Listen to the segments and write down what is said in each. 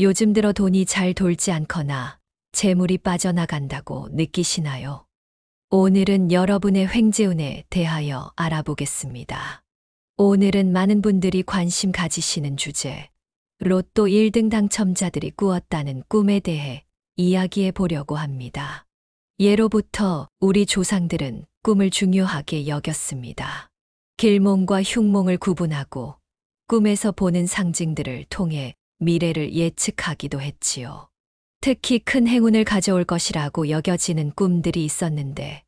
요즘 들어 돈이 잘 돌지 않거나 재물이 빠져나간다고 느끼시나요? 오늘은 여러분의 횡재운에 대하여 알아보겠습니다. 오늘은 많은 분들이 관심 가지시는 주제, 로또 1등 당첨자들이 꾸었다는 꿈에 대해 이야기해 보려고 합니다. 예로부터 우리 조상들은 꿈을 중요하게 여겼습니다. 길몽과 흉몽을 구분하고 꿈에서 보는 상징들을 통해 미래를 예측하기도 했지요. 특히 큰 행운을 가져올 것이라고 여겨지는 꿈들이 있었는데,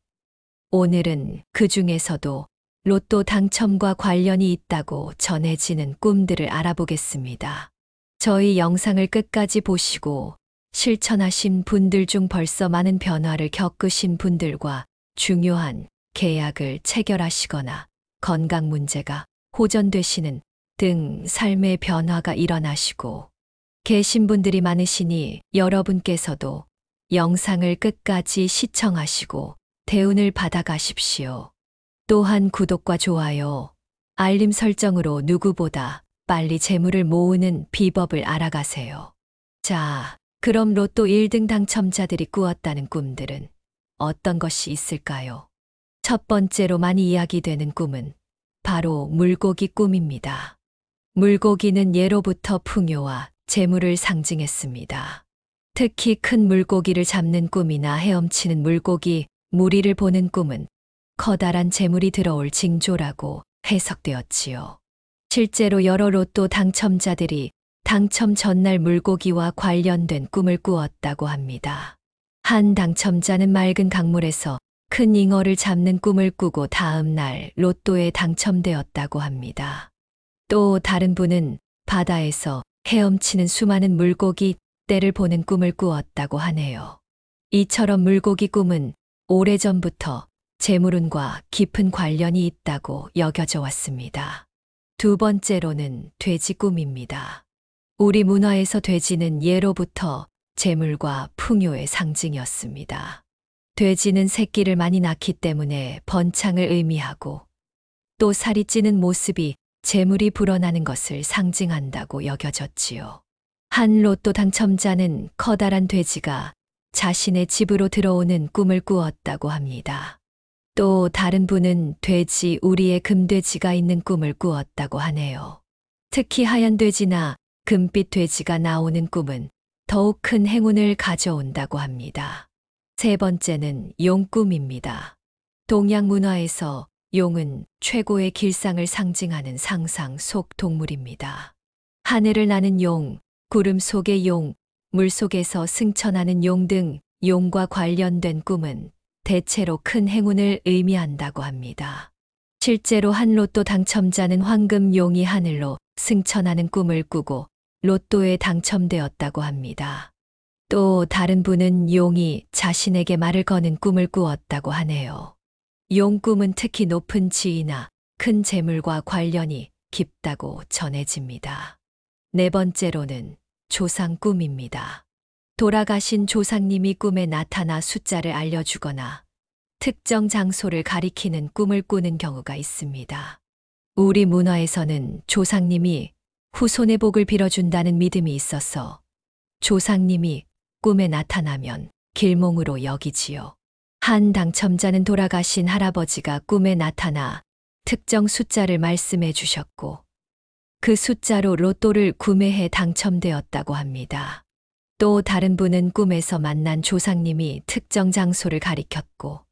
오늘은 그 중에서도 로또 당첨과 관련이 있다고 전해지는 꿈들을 알아보겠습니다. 저희 영상을 끝까지 보시고 실천하신 분들 중 벌써 많은 변화를 겪으신 분들과 중요한 계약을 체결하시거나 건강 문제가 호전되시는 등 삶의 변화가 일어나시고 계신 분들이 많으시니 여러분께서도 영상을 끝까지 시청하시고 대운을 받아가십시오. 또한 구독과 좋아요, 알림 설정으로 누구보다 빨리 재물을 모으는 비법을 알아가세요. 자, 그럼 로또 1등 당첨자들이 꾸었다는 꿈들은 어떤 것이 있을까요? 첫 번째로 많이 이야기되는 꿈은 바로 물고기 꿈입니다. 물고기는 예로부터 풍요와 재물을 상징했습니다. 특히 큰 물고기를 잡는 꿈이나 헤엄치는 물고기, 무리를 보는 꿈은 커다란 재물이 들어올 징조라고 해석되었지요. 실제로 여러 로또 당첨자들이 당첨 전날 물고기와 관련된 꿈을 꾸었다고 합니다. 한 당첨자는 맑은 강물에서 큰 잉어를 잡는 꿈을 꾸고 다음 날 로또에 당첨되었다고 합니다. 또 다른 분은 바다에서 헤엄치는 수많은 물고기 떼를 보는 꿈을 꾸었다고 하네요. 이처럼 물고기 꿈은 오래전부터 재물운과 깊은 관련이 있다고 여겨져 왔습니다. 두 번째로는 돼지 꿈입니다. 우리 문화에서 돼지는 예로부터 재물과 풍요의 상징이었습니다. 돼지는 새끼를 많이 낳기 때문에 번창을 의미하고 또 살이 찌는 모습이 재물이 불어나는 것을 상징한다고 여겨졌지요. 한 로또 당첨자는 커다란 돼지가 자신의 집으로 들어오는 꿈을 꾸었다고 합니다. 또 다른 분은 돼지 우리의 금돼지가 있는 꿈을 꾸었다고 하네요. 특히 하얀 돼지나 금빛 돼지가 나오는 꿈은 더욱 큰 행운을 가져온다고 합니다. 세 번째는 용 꿈입니다. 동양 문화에서 용은 최고의 길상을 상징하는 상상 속 동물입니다. 하늘을 나는 용, 구름 속의 용, 물 속에서 승천하는 용 등 용과 관련된 꿈은 대체로 큰 행운을 의미한다고 합니다. 실제로 한 로또 당첨자는 황금 용이 하늘로 승천하는 꿈을 꾸고 로또에 당첨되었다고 합니다. 또 다른 분은 용이 자신에게 말을 거는 꿈을 꾸었다고 하네요. 용 꿈은 특히 높은 지위나 큰 재물과 관련이 깊다고 전해집니다. 네 번째로는 조상 꿈입니다. 돌아가신 조상님이 꿈에 나타나 숫자를 알려주거나 특정 장소를 가리키는 꿈을 꾸는 경우가 있습니다. 우리 문화에서는 조상님이 후손의 복을 빌어준다는 믿음이 있어서 조상님이 꿈에 나타나면 길몽으로 여기지요. 한 당첨자는 돌아가신 할아버지가 꿈에 나타나 특정 숫자를 말씀해 주셨고 그 숫자로 로또를 구매해 당첨되었다고 합니다. 또 다른 분은 꿈에서 만난 조상님이 특정 장소를 가리켰고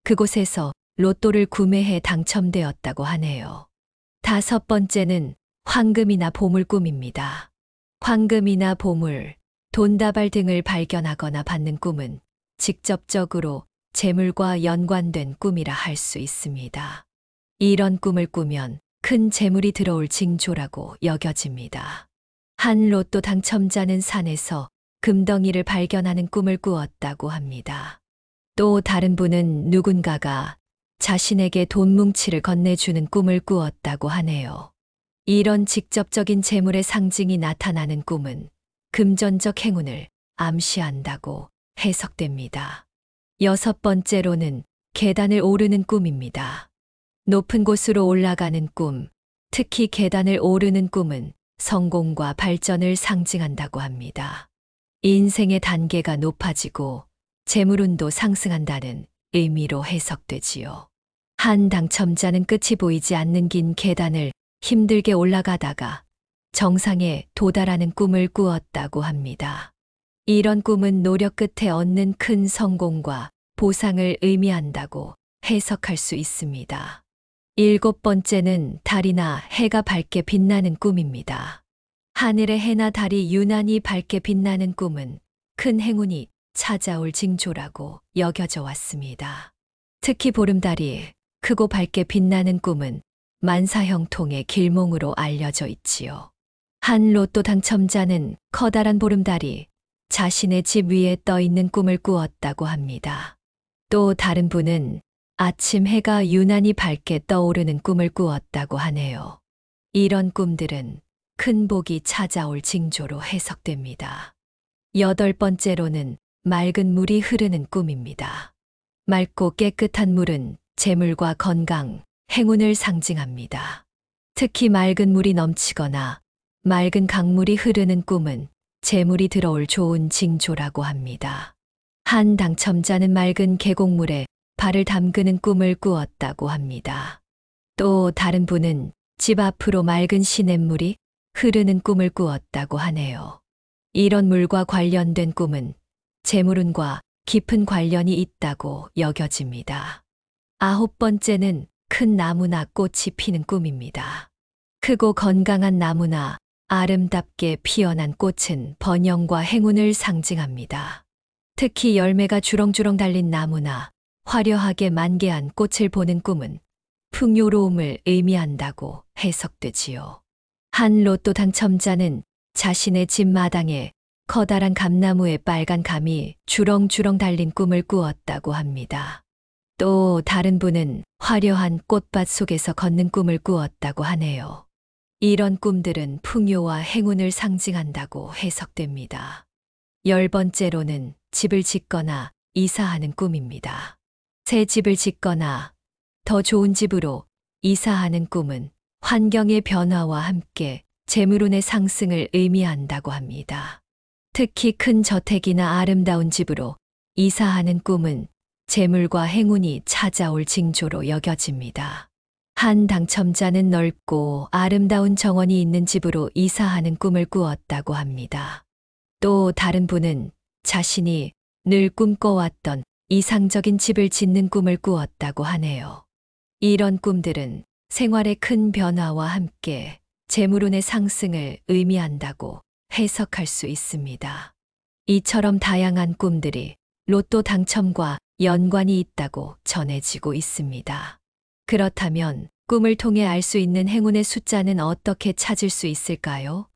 그곳에서 로또를 구매해 당첨되었다고 하네요. 다섯 번째는 황금이나 보물 꿈입니다. 황금이나 보물, 돈다발 등을 발견하거나 받는 꿈은 직접적으로 재물과 연관된 꿈이라 할 수 있습니다. 이런 꿈을 꾸면 큰 재물이 들어올 징조라고 여겨집니다. 한 로또 당첨자는 산에서 금덩이를 발견하는 꿈을 꾸었다고 합니다. 또 다른 분은 누군가가 자신에게 돈 뭉치를 건네주는 꿈을 꾸었다고 하네요. 이런 직접적인 재물의 상징이 나타나는 꿈은 금전적 행운을 암시한다고 해석됩니다. 여섯 번째로는 계단을 오르는 꿈입니다. 높은 곳으로 올라가는 꿈, 특히 계단을 오르는 꿈은 성공과 발전을 상징한다고 합니다. 인생의 단계가 높아지고 재물운도 상승한다는 의미로 해석되지요. 한 당첨자는 끝이 보이지 않는 긴 계단을 힘들게 올라가다가 정상에 도달하는 꿈을 꾸었다고 합니다. 이런 꿈은 노력 끝에 얻는 큰 성공과 보상을 의미한다고 해석할 수 있습니다. 7번째는 달이나 해가 밝게 빛나는 꿈입니다. 하늘의 해나 달이 유난히 밝게 빛나는 꿈은 큰 행운이 찾아올 징조라고 여겨져 왔습니다. 특히 보름달이 크고 밝게 빛나는 꿈은 만사형통의 길몽으로 알려져 있지요. 한 로또 당첨자는 커다란 보름달이 자신의 집 위에 떠 있는 꿈을 꾸었다고 합니다. 또 다른 분은 아침 해가 유난히 밝게 떠오르는 꿈을 꾸었다고 하네요. 이런 꿈들은 큰 복이 찾아올 징조로 해석됩니다. 8번째로는 맑은 물이 흐르는 꿈입니다. 맑고 깨끗한 물은 재물과 건강, 행운을 상징합니다. 특히 맑은 물이 넘치거나 맑은 강물이 흐르는 꿈은 재물이 들어올 좋은 징조라고 합니다. 한 당첨자는 맑은 계곡물에 발을 담그는 꿈을 꾸었다고 합니다. 또 다른 분은 집 앞으로 맑은 시냇물이 흐르는 꿈을 꾸었다고 하네요. 이런 물과 관련된 꿈은 재물운과 깊은 관련이 있다고 여겨집니다. 9번째는 큰 나무나 꽃이 피는 꿈입니다. 크고 건강한 나무나 아름답게 피어난 꽃은 번영과 행운을 상징합니다. 특히 열매가 주렁주렁 달린 나무나 화려하게 만개한 꽃을 보는 꿈은 풍요로움을 의미한다고 해석되지요. 한 로또 당첨자는 자신의 집 마당에 커다란 감나무에 빨간 감이 주렁주렁 달린 꿈을 꾸었다고 합니다. 또 다른 분은 화려한 꽃밭 속에서 걷는 꿈을 꾸었다고 하네요. 이런 꿈들은 풍요와 행운을 상징한다고 해석됩니다. 10번째로는 집을 짓거나 이사하는 꿈입니다. 새 집을 짓거나 더 좋은 집으로 이사하는 꿈은 환경의 변화와 함께 재물운의 상승을 의미한다고 합니다. 특히 큰 저택이나 아름다운 집으로 이사하는 꿈은 재물과 행운이 찾아올 징조로 여겨집니다. 한 당첨자는 넓고 아름다운 정원이 있는 집으로 이사하는 꿈을 꾸었다고 합니다. 또 다른 분은 자신이 늘 꿈꿔왔던 이상적인 집을 짓는 꿈을 꾸었다고 하네요. 이런 꿈들은 생활의 큰 변화와 함께 재물운의 상승을 의미한다고 해석할 수 있습니다. 이처럼 다양한 꿈들이 로또 당첨과 연관이 있다고 전해지고 있습니다. 그렇다면 꿈을 통해 알 수 있는 행운의 숫자는 어떻게 찾을 수 있을까요?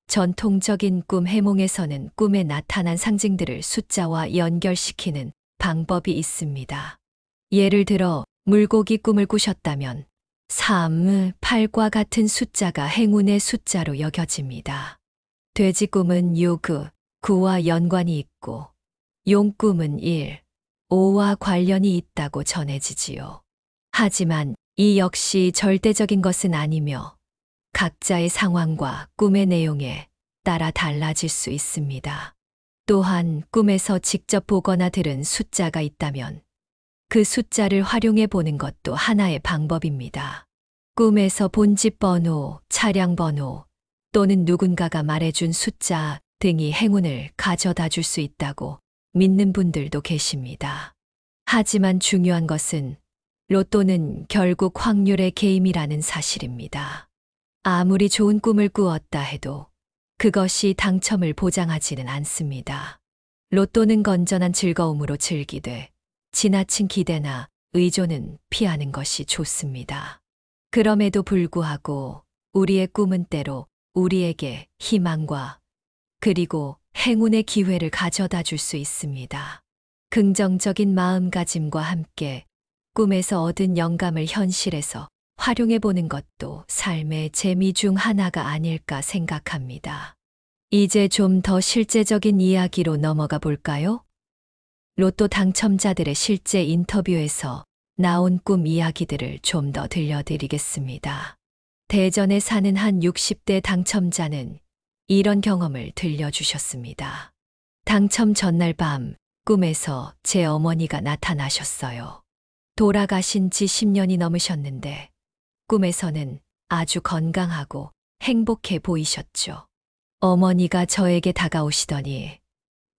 전통적인 꿈 해몽에서는 꿈에 나타난 상징들을 숫자와 연결시키는 방법이 있습니다. 예를 들어 물고기 꿈을 꾸셨다면 3, 8과 같은 숫자가 행운의 숫자로 여겨집니다. 돼지 꿈은 6, 9와 연관이 있고 용 꿈은 1, 5와 관련이 있다고 전해지지요. 하지만 이 역시 절대적인 것은 아니며 각자의 상황과 꿈의 내용에 따라 달라질 수 있습니다. 또한 꿈에서 직접 보거나 들은 숫자가 있다면 그 숫자를 활용해 보는 것도 하나의 방법입니다. 꿈에서 본 집 번호, 차량 번호 또는 누군가가 말해준 숫자 등이 행운을 가져다 줄 수 있다고 믿는 분들도 계십니다. 하지만 중요한 것은 로또는 결국 확률의 게임이라는 사실입니다. 아무리 좋은 꿈을 꾸었다 해도 그것이 당첨을 보장하지는 않습니다. 로또는 건전한 즐거움으로 즐기되 지나친 기대나 의존은 피하는 것이 좋습니다. 그럼에도 불구하고 우리의 꿈은 때로 우리에게 희망과 그리고 행운의 기회를 가져다 줄 수 있습니다. 긍정적인 마음가짐과 함께 꿈에서 얻은 영감을 현실에서 활용해 보는 것도 삶의 재미 중 하나가 아닐까 생각합니다. 이제 좀 더 실제적인 이야기로 넘어가 볼까요? 로또 당첨자들의 실제 인터뷰에서 나온 꿈 이야기들을 좀 더 들려드리겠습니다. 대전에 사는 한 60대 당첨자는 이런 경험을 들려주셨습니다. 당첨 전날 밤 꿈에서 제 어머니가 나타나셨어요. 돌아가신 지 10년이 넘으셨는데 꿈에서는 아주 건강하고 행복해 보이셨죠. 어머니가 저에게 다가오시더니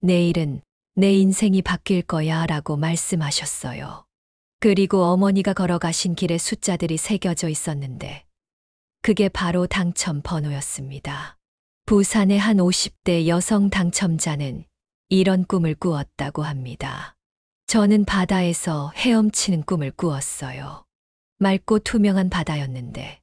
내일은 내 인생이 바뀔 거야 라고 말씀하셨어요. 그리고 어머니가 걸어가신 길에 숫자들이 새겨져 있었는데 그게 바로 당첨 번호였습니다. 부산의 한 50대 여성 당첨자는 이런 꿈을 꾸었다고 합니다. 저는 바다에서 헤엄치는 꿈을 꾸었어요. 맑고 투명한 바다였는데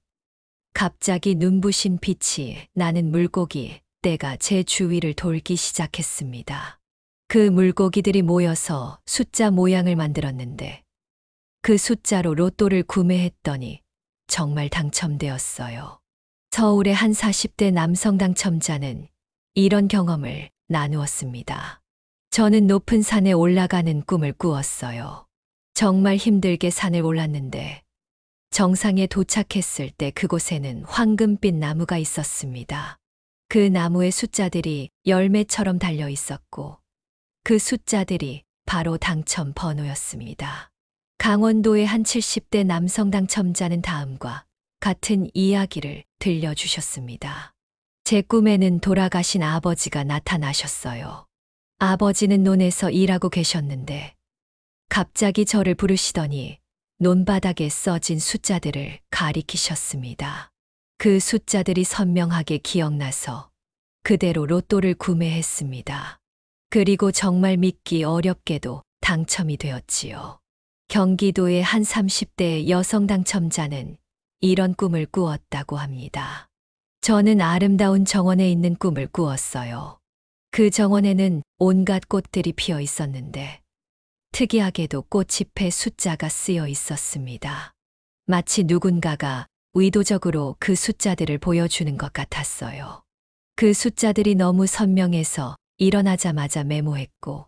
갑자기 눈부신 빛이 나는 물고기 떼가 제 주위를 돌기 시작했습니다. 그 물고기들이 모여서 숫자 모양을 만들었는데 그 숫자로 로또를 구매했더니 정말 당첨되었어요. 서울의 한 40대 남성 당첨자는 이런 경험을 나누었습니다. 저는 높은 산에 올라가는 꿈을 꾸었어요. 정말 힘들게 산을 올랐는데 정상에 도착했을 때 그곳에는 황금빛 나무가 있었습니다. 그 나무의 숫자들이 열매처럼 달려 있었고 그 숫자들이 바로 당첨 번호였습니다. 강원도의 한 70대 남성 당첨자는 다음과 같은 이야기를 들려주셨습니다. 제 꿈에는 돌아가신 아버지가 나타나셨어요. 아버지는 논에서 일하고 계셨는데 갑자기 저를 부르시더니 논바닥에 써진 숫자들을 가리키셨습니다. 그 숫자들이 선명하게 기억나서 그대로 로또를 구매했습니다. 그리고 정말 믿기 어렵게도 당첨이 되었지요. 경기도의 한 30대 여성 당첨자는 이런 꿈을 꾸었다고 합니다. 저는 아름다운 정원에 있는 꿈을 꾸었어요. 그 정원에는 온갖 꽃들이 피어 있었는데 특이하게도 꽃잎에 숫자가 쓰여 있었습니다. 마치 누군가가 의도적으로 그 숫자들을 보여주는 것 같았어요. 그 숫자들이 너무 선명해서 일어나자마자 메모했고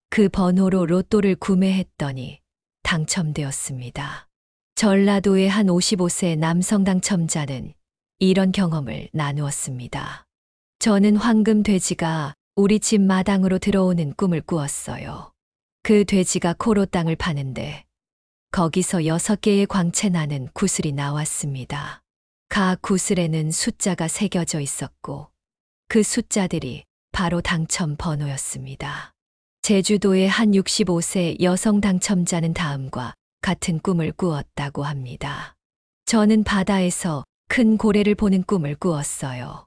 그 번호로 로또를 구매했더니 당첨되었습니다. 전라도의 한 55세 남성 당첨자는 이런 경험을 나누었습니다. 저는 황금 돼지가 우리 집 마당으로 들어오는 꿈을 꾸었어요. 그 돼지가 코로 땅을 파는데 거기서 6개의 광채 나는 구슬이 나왔습니다. 각 구슬에는 숫자가 새겨져 있었고 그 숫자들이 바로 당첨 번호였습니다. 제주도의 한 65세 여성 당첨자는 다음과 같은 꿈을 꾸었다고 합니다. 저는 바다에서 큰 고래를 보는 꿈을 꾸었어요.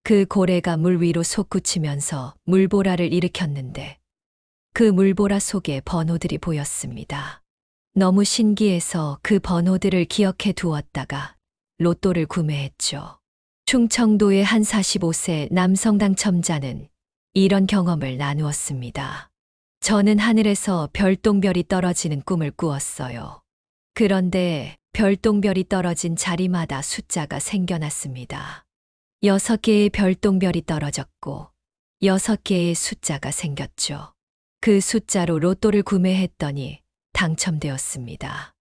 그 고래가 물 위로 솟구치면서 물보라를 일으켰는데 그 물보라 속에 번호들이 보였습니다. 너무 신기해서 그 번호들을 기억해 두었다가 로또를 구매했죠. 충청도의 한 45세 남성 당첨자는 이런 경험을 나누었습니다. 저는 하늘에서 별똥별이 떨어지는 꿈을 꾸었어요. 그런데 별똥별이 떨어진 자리마다 숫자가 생겨났습니다. 6개의 별똥별이 떨어졌고 6개의 숫자가 생겼죠. 그 숫자로 로또를 구매했더니 당첨되었습니다.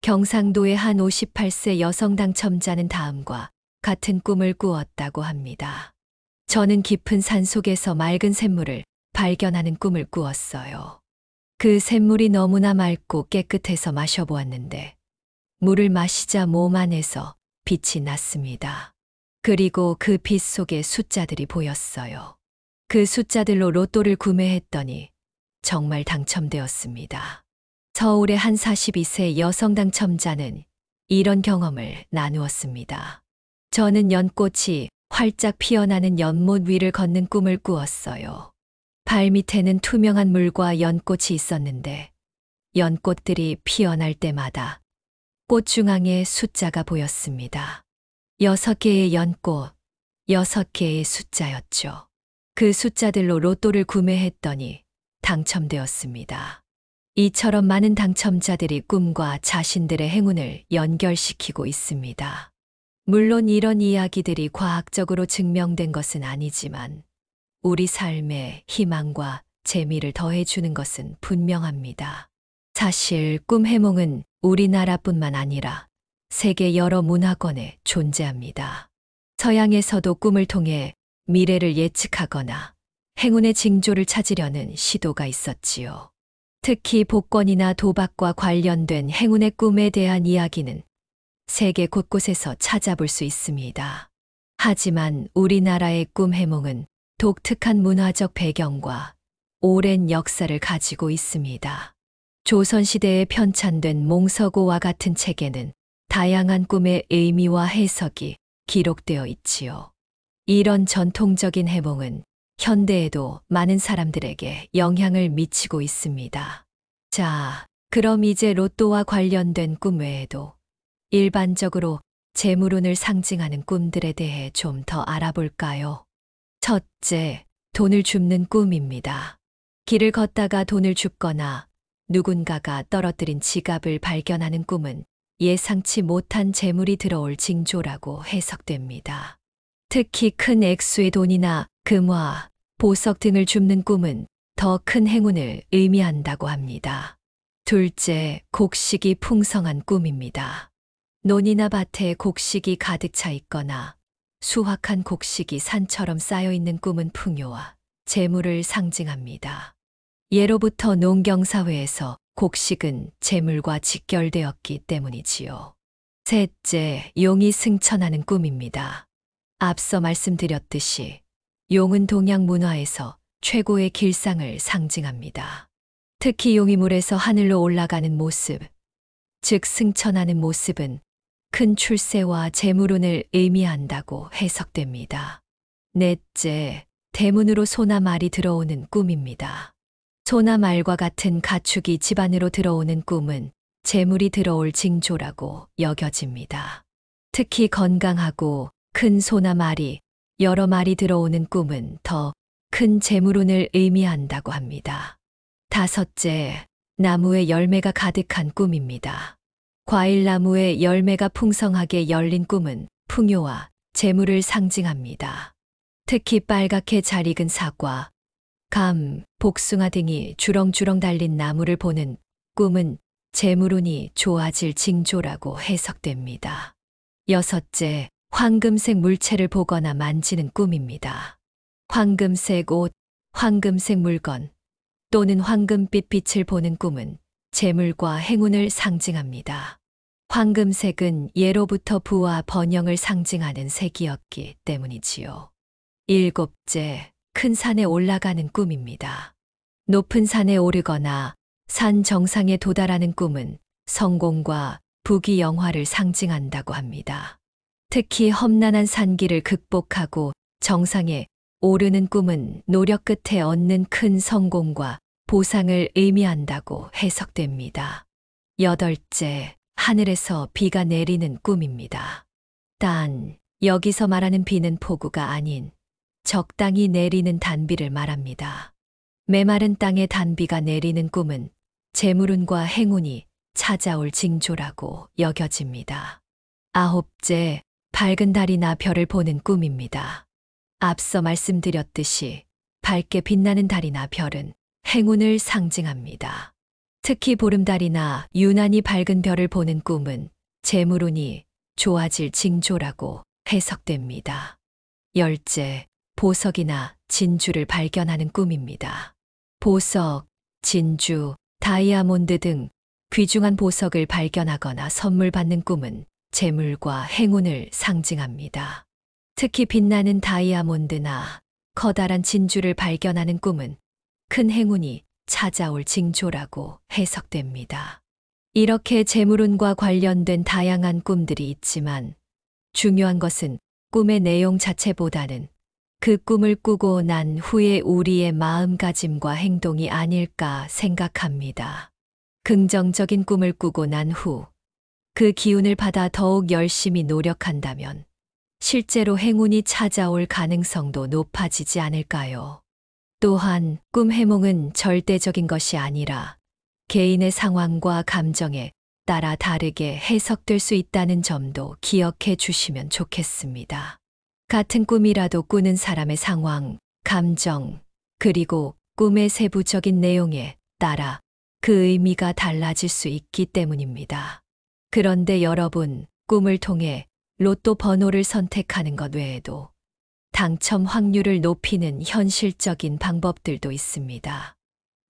경상도의 한 58세 여성 당첨자는 다음과 같은 꿈을 꾸었다고 합니다. 저는 깊은 산속에서 맑은 샘물을 발견하는 꿈을 꾸었어요. 그 샘물이 너무나 맑고 깨끗해서 마셔보았는데 물을 마시자 몸 안에서 빛이 났습니다. 그리고 그 빛 속에 숫자들이 보였어요. 그 숫자들로 로또를 구매했더니 정말 당첨되었습니다. 서울의 한 42세 여성 당첨자는 이런 경험을 나누었습니다. 저는 연꽃이 활짝 피어나는 연못 위를 걷는 꿈을 꾸었어요. 발밑에는 투명한 물과 연꽃이 있었는데 연꽃들이 피어날 때마다 꽃 중앙에 숫자가 보였습니다. 6개의 연꽃, 6개의 숫자였죠. 그 숫자들로 로또를 구매했더니 당첨되었습니다. 이처럼 많은 당첨자들이 꿈과 자신들의 행운을 연결시키고 있습니다. 물론 이런 이야기들이 과학적으로 증명된 것은 아니지만 우리 삶에 희망과 재미를 더해주는 것은 분명합니다. 사실 꿈 해몽은 우리나라뿐만 아니라 세계 여러 문화권에 존재합니다. 서양에서도 꿈을 통해 미래를 예측하거나 행운의 징조를 찾으려는 시도가 있었지요. 특히 복권이나 도박과 관련된 행운의 꿈에 대한 이야기는 세계 곳곳에서 찾아볼 수 있습니다. 하지만 우리나라의 꿈 해몽은 독특한 문화적 배경과 오랜 역사를 가지고 있습니다. 조선시대에 편찬된 몽서고와 같은 책에는 다양한 꿈의 의미와 해석이 기록되어 있지요. 이런 전통적인 해몽은 현대에도 많은 사람들에게 영향을 미치고 있습니다. 자, 그럼 이제 로또와 관련된 꿈 외에도 일반적으로 재물운을 상징하는 꿈들에 대해 좀 더 알아볼까요? 첫째, 돈을 줍는 꿈입니다. 길을 걷다가 돈을 줍거나 누군가가 떨어뜨린 지갑을 발견하는 꿈은 예상치 못한 재물이 들어올 징조라고 해석됩니다. 특히 큰 액수의 돈이나 금화, 보석 등을 줍는 꿈은 더 큰 행운을 의미한다고 합니다. 둘째, 곡식이 풍성한 꿈입니다. 논이나 밭에 곡식이 가득 차 있거나 수확한 곡식이 산처럼 쌓여 있는 꿈은 풍요와 재물을 상징합니다. 예로부터 농경사회에서 곡식은 재물과 직결되었기 때문이지요. 셋째, 용이 승천하는 꿈입니다. 앞서 말씀드렸듯이 용은 동양 문화에서 최고의 길상을 상징합니다. 특히 용이 물에서 하늘로 올라가는 모습, 즉 승천하는 모습은 큰 출세와 재물운을 의미한다고 해석됩니다. 넷째, 대문으로 소나 말이 들어오는 꿈입니다. 소나 말과 같은 가축이 집 안으로 들어오는 꿈은 재물이 들어올 징조라고 여겨집니다. 특히 건강하고 큰 소나 말이 여러 마리 들어오는 꿈은 더 큰 재물운을 의미한다고 합니다. 다섯째, 나무에 열매가 가득한 꿈입니다. 과일나무에 열매가 풍성하게 열린 꿈은 풍요와 재물을 상징합니다. 특히 빨갛게 잘 익은 사과, 감, 복숭아 등이 주렁주렁 달린 나무를 보는 꿈은 재물운이 좋아질 징조라고 해석됩니다. 여섯째, 황금색 물체를 보거나 만지는 꿈입니다. 황금색 옷, 황금색 물건 또는 황금빛 빛을 보는 꿈은 재물과 행운을 상징합니다. 황금색은 예로부터 부와 번영을 상징하는 색이었기 때문이지요. 일곱째, 큰 산에 올라가는 꿈입니다. 높은 산에 오르거나 산 정상에 도달하는 꿈은 성공과 부귀영화를 상징한다고 합니다. 특히 험난한 산길을 극복하고 정상에 오르는 꿈은 노력 끝에 얻는 큰 성공과 보상을 의미한다고 해석됩니다. 여덟째, 하늘에서 비가 내리는 꿈입니다. 단, 여기서 말하는 비는 폭우가 아닌 적당히 내리는 단비를 말합니다. 메마른 땅에 단비가 내리는 꿈은 재물운과 행운이 찾아올 징조라고 여겨집니다. 아홉째, 밝은 달이나 별을 보는 꿈입니다. 앞서 말씀드렸듯이 밝게 빛나는 달이나 별은 행운을 상징합니다. 특히 보름달이나 유난히 밝은 별을 보는 꿈은 재물운이 좋아질 징조라고 해석됩니다. 열째, 보석이나 진주를 발견하는 꿈입니다. 보석, 진주, 다이아몬드 등 귀중한 보석을 발견하거나 선물 받는 꿈은 재물과 행운을 상징합니다. 특히 빛나는 다이아몬드나 커다란 진주를 발견하는 꿈은 큰 행운이 찾아올 징조라고 해석됩니다. 이렇게 재물운과 관련된 다양한 꿈들이 있지만 중요한 것은 꿈의 내용 자체보다는 그 꿈을 꾸고 난 후에 우리의 마음가짐과 행동이 아닐까 생각합니다. 긍정적인 꿈을 꾸고 난 후 그 기운을 받아 더욱 열심히 노력한다면 실제로 행운이 찾아올 가능성도 높아지지 않을까요? 또한 꿈 해몽은 절대적인 것이 아니라 개인의 상황과 감정에 따라 다르게 해석될 수 있다는 점도 기억해 주시면 좋겠습니다. 같은 꿈이라도 꾸는 사람의 상황, 감정, 그리고 꿈의 세부적인 내용에 따라 그 의미가 달라질 수 있기 때문입니다. 그런데 여러분, 꿈을 통해 로또 번호를 선택하는 것 외에도 당첨 확률을 높이는 현실적인 방법들도 있습니다.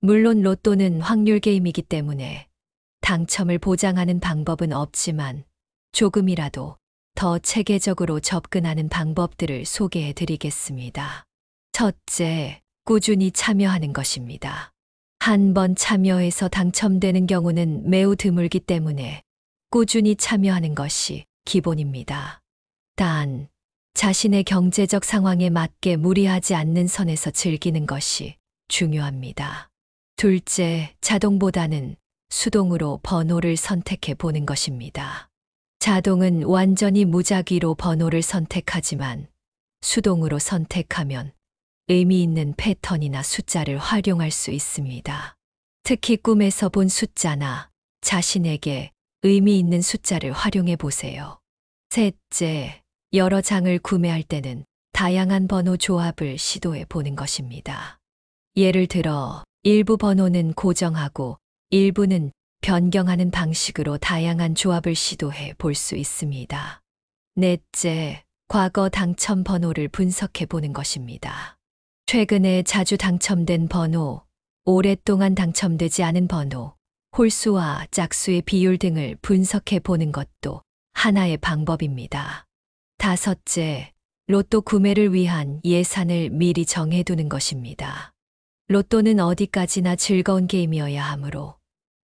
물론 로또는 확률 게임이기 때문에 당첨을 보장하는 방법은 없지만 조금이라도 더 체계적으로 접근하는 방법들을 소개해 드리겠습니다. 첫째, 꾸준히 참여하는 것입니다. 한 번 참여해서 당첨되는 경우는 매우 드물기 때문에 꾸준히 참여하는 것이 기본입니다. 단, 자신의 경제적 상황에 맞게 무리하지 않는 선에서 즐기는 것이 중요합니다. 둘째, 자동보다는 수동으로 번호를 선택해 보는 것입니다. 자동은 완전히 무작위로 번호를 선택하지만 수동으로 선택하면 의미 있는 패턴이나 숫자를 활용할 수 있습니다. 특히 꿈에서 본 숫자나 자신에게 의미 있는 숫자를 활용해 보세요. 셋째, 여러 장을 구매할 때는 다양한 번호 조합을 시도해 보는 것입니다. 예를 들어 일부 번호는 고정하고 일부는 변경하는 방식으로 다양한 조합을 시도해 볼 수 있습니다. 넷째, 과거 당첨 번호를 분석해 보는 것입니다. 최근에 자주 당첨된 번호, 오랫동안 당첨되지 않은 번호, 홀수와 짝수의 비율 등을 분석해 보는 것도 하나의 방법입니다. 다섯째, 로또 구매를 위한 예산을 미리 정해두는 것입니다. 로또는 어디까지나 즐거운 게임이어야 하므로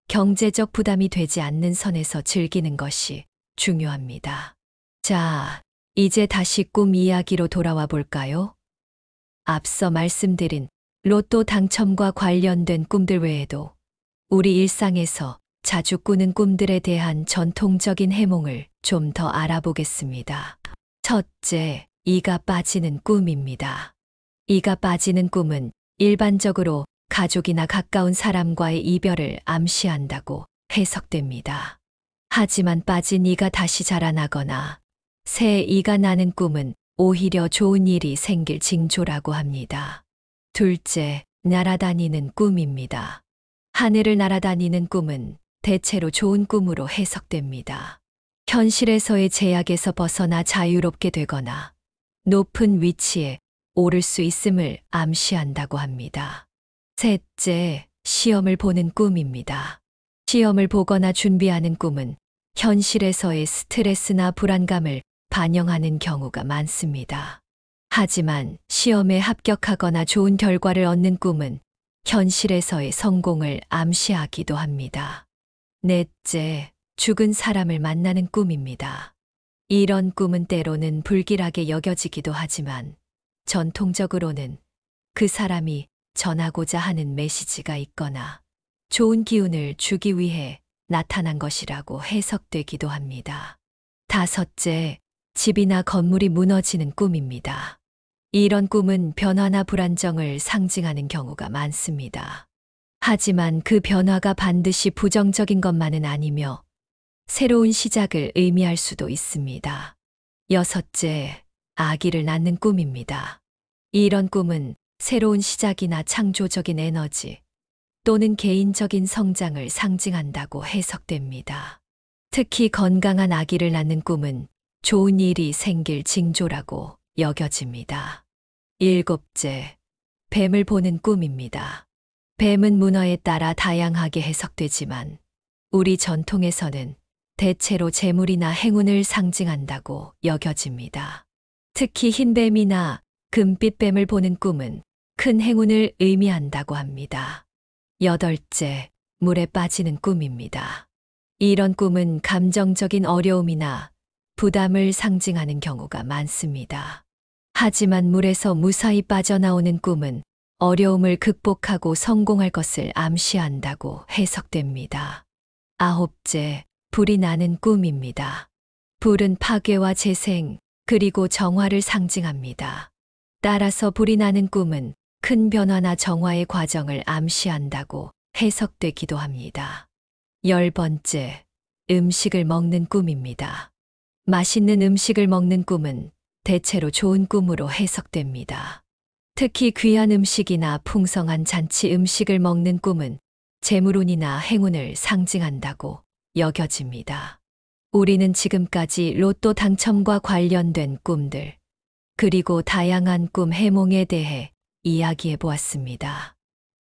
경제적 부담이 되지 않는 선에서 즐기는 것이 중요합니다. 자, 이제 다시 꿈 이야기로 돌아와 볼까요? 앞서 말씀드린 로또 당첨과 관련된 꿈들 외에도 우리 일상에서 자주 꾸는 꿈들에 대한 전통적인 해몽을 좀 더 알아보겠습니다. 첫째, 이가 빠지는 꿈입니다. 이가 빠지는 꿈은 일반적으로 가족이나 가까운 사람과의 이별을 암시한다고 해석됩니다. 하지만 빠진 이가 다시 자라나거나 새 이가 나는 꿈은 오히려 좋은 일이 생길 징조라고 합니다. 둘째, 날아다니는 꿈입니다. 하늘을 날아다니는 꿈은 대체로 좋은 꿈으로 해석됩니다. 현실에서의 제약에서 벗어나 자유롭게 되거나 높은 위치에 오를 수 있음을 암시한다고 합니다. 셋째, 시험을 보는 꿈입니다. 시험을 보거나 준비하는 꿈은 현실에서의 스트레스나 불안감을 반영하는 경우가 많습니다. 하지만 시험에 합격하거나 좋은 결과를 얻는 꿈은 현실에서의 성공을 암시하기도 합니다. 넷째, 죽은 사람을 만나는 꿈입니다. 이런 꿈은 때로는 불길하게 여겨지기도 하지만 전통적으로는 그 사람이 전하고자 하는 메시지가 있거나 좋은 기운을 주기 위해 나타난 것이라고 해석되기도 합니다. 다섯째, 집이나 건물이 무너지는 꿈입니다. 이런 꿈은 변화나 불안정을 상징하는 경우가 많습니다. 하지만 그 변화가 반드시 부정적인 것만은 아니며 새로운 시작을 의미할 수도 있습니다. 여섯째, 아기를 낳는 꿈입니다. 이런 꿈은 새로운 시작이나 창조적인 에너지 또는 개인적인 성장을 상징한다고 해석됩니다. 특히 건강한 아기를 낳는 꿈은 좋은 일이 생길 징조라고 여겨집니다. 일곱째, 뱀을 보는 꿈입니다. 뱀은 문화에 따라 다양하게 해석되지만 우리 전통에서는 대체로 재물이나 행운을 상징한다고 여겨집니다. 특히 흰뱀이나 금빛뱀을 보는 꿈은 큰 행운을 의미한다고 합니다. 여덟째, 물에 빠지는 꿈입니다. 이런 꿈은 감정적인 어려움이나 부담을 상징하는 경우가 많습니다. 하지만 물에서 무사히 빠져나오는 꿈은 어려움을 극복하고 성공할 것을 암시한다고 해석됩니다. 아홉째, 불이 나는 꿈입니다. 불은 파괴와 재생, 그리고 정화를 상징합니다. 따라서 불이 나는 꿈은 큰 변화나 정화의 과정을 암시한다고 해석되기도 합니다. 열 번째, 음식을 먹는 꿈입니다. 맛있는 음식을 먹는 꿈은 대체로 좋은 꿈으로 해석됩니다. 특히 귀한 음식이나 풍성한 잔치 음식을 먹는 꿈은 재물운이나 행운을 상징한다고 여겨집니다. 우리는 지금까지 로또 당첨과 관련된 꿈들, 그리고 다양한 꿈 해몽에 대해 이야기해 보았습니다.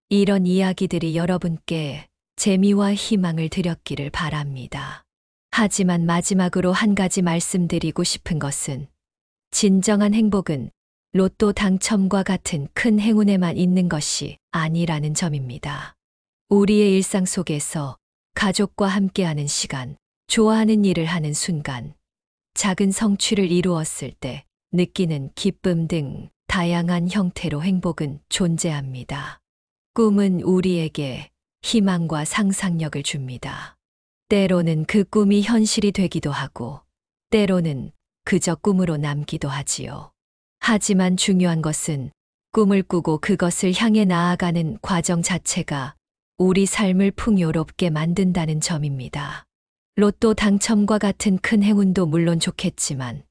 이런 이야기들이 여러분께 재미와 희망을 드렸기를 바랍니다. 하지만 마지막으로 한 가지 말씀드리고 싶은 것은 진정한 행복은 로또 당첨과 같은 큰 행운에만 있는 것이 아니라는 점입니다. 우리의 일상 속에서 가족과 함께하는 시간, 좋아하는 일을 하는 순간, 작은 성취를 이루었을 때 느끼는 기쁨 등 다양한 형태로 행복은 존재합니다. 꿈은 우리에게 희망과 상상력을 줍니다. 때로는 그 꿈이 현실이 되기도 하고, 때로는 그저 꿈으로 남기도 하지요. 하지만 중요한 것은 꿈을 꾸고 그것을 향해 나아가는 과정 자체가 우리 삶을 풍요롭게 만든다는 점입니다. 로또 당첨과 같은 큰 행운도 물론 좋겠지만,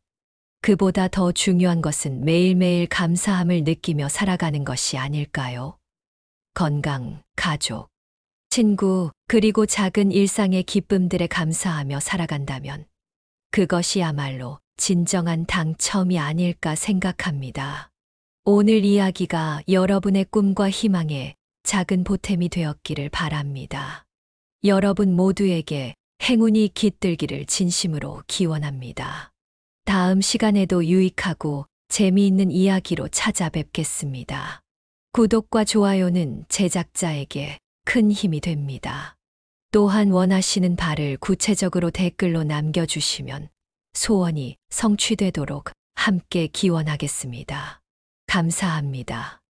그보다 더 중요한 것은 매일매일 감사함을 느끼며 살아가는 것이 아닐까요? 건강, 가족, 친구, 그리고 작은 일상의 기쁨들에 감사하며 살아간다면 그것이야말로 진정한 당첨이 아닐까 생각합니다. 오늘 이야기가 여러분의 꿈과 희망에 작은 보탬이 되었기를 바랍니다. 여러분 모두에게 행운이 깃들기를 진심으로 기원합니다. 다음 시간에도 유익하고 재미있는 이야기로 찾아뵙겠습니다. 구독과 좋아요는 제작자에게 큰 힘이 됩니다. 또한 원하시는 바를 구체적으로 댓글로 남겨주시면 소원이 성취되도록 함께 기원하겠습니다. 감사합니다.